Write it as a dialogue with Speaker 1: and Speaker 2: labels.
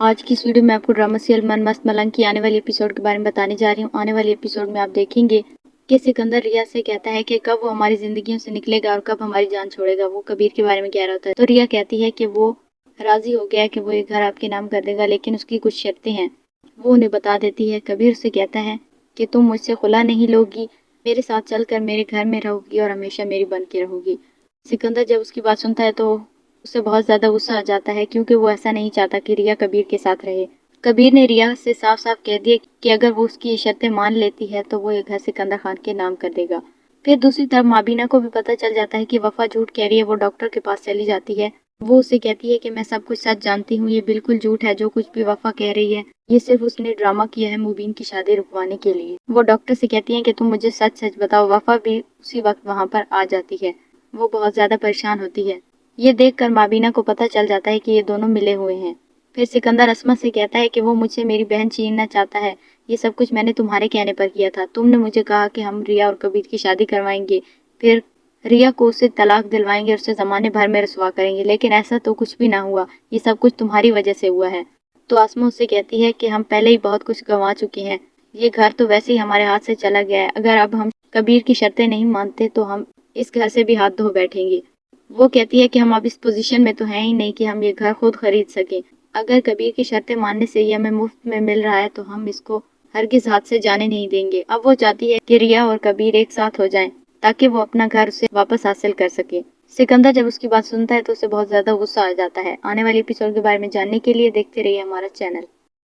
Speaker 1: आज की इस वीडियो में आपको ड्रामा सीरियल मन मस्त मलंग की आने वाली एपिसोड के बारे में बताने जा रही हूँ। आने वाली एपिसोड में आप देखेंगे कि सिकंदर रिया से कहता है कि कब वो हमारी जिंदगियों से निकलेगा और कब हमारी जान छोड़ेगा। वो कबीर के बारे में कह रहा होता है तो रिया कहती है कि वो राजी हो गया है कि वो ये घर आपके नाम कर देगा, लेकिन उसकी कुछ शर्तें हैं। वो उन्हें बता देती है। कबीर से कहता है कि तुम मुझसे खुला नहीं लोगी, मेरे साथ चलकर मेरे घर में रहोगी और हमेशा मेरी बन के रहोगी। सिकंदर जब उसकी बात सुनता है तो उसे बहुत ज्यादा गुस्सा आ जाता है, क्योंकि वो ऐसा नहीं चाहता कि रिया कबीर के साथ रहे। कबीर ने रिया से साफ साफ कह दिया कि अगर वो उसकी ये शर्तें मान लेती है तो वो ये घर सिकंदर खान के नाम कर देगा। फिर दूसरी तरफ माबीना को भी पता चल जाता है कि वफा झूठ कह रही है। वो डॉक्टर के पास चली जाती है। वो उसे कहती है कि मैं सब कुछ सच जानती हूँ, ये बिल्कुल झूठ है जो कुछ भी वफा कह रही है, ये सिर्फ उसने ड्रामा किया है मुबीन की शादी रुकवाने के लिए। वो डॉक्टर से कहती है कि तुम मुझे सच सच बताओ। वफा भी उसी वक्त वहाँ पर आ जाती है। वो बहुत ज्यादा परेशान होती है। ये देखकर माबीना को पता चल जाता है कि ये दोनों मिले हुए हैं। फिर सिकंदर अस्मा से कहता है कि वो मुझसे मेरी बहन छीनना चाहता है। ये सब कुछ मैंने तुम्हारे कहने पर किया था। तुमने मुझे कहा कि हम रिया और कबीर की शादी करवाएंगे, फिर रिया को उससे तलाक दिलवाएंगे और उसे जमाने भर में रसवा करेंगे, लेकिन ऐसा तो कुछ भी ना हुआ। ये सब कुछ तुम्हारी वजह से हुआ है। तो आसमा उससे कहती है कि हम पहले ही बहुत कुछ गंवा चुके हैं। ये घर तो वैसे ही हमारे हाथ से चला गया है। अगर अब हम कबीर की शर्तें नहीं मानते तो हम इस घर से भी हाथ धो बैठेंगे। वो कहती है कि हम अब इस पोजीशन में तो हैं ही नहीं कि हम ये घर खुद खरीद सकें। अगर कबीर की शर्तें मानने से ये हमें मुफ्त में मिल रहा है तो हम इसको हरगिज हाथ से जाने नहीं देंगे। अब वो चाहती है कि रिया और कबीर एक साथ हो जाएं, ताकि वो अपना घर उसे वापस हासिल कर सके। सिकंदर जब उसकी बात सुनता है तो उसे बहुत ज्यादा गुस्सा आ जाता है। आने वाले एपिसोड के बारे में जानने के लिए देखते रहिए हमारा चैनल।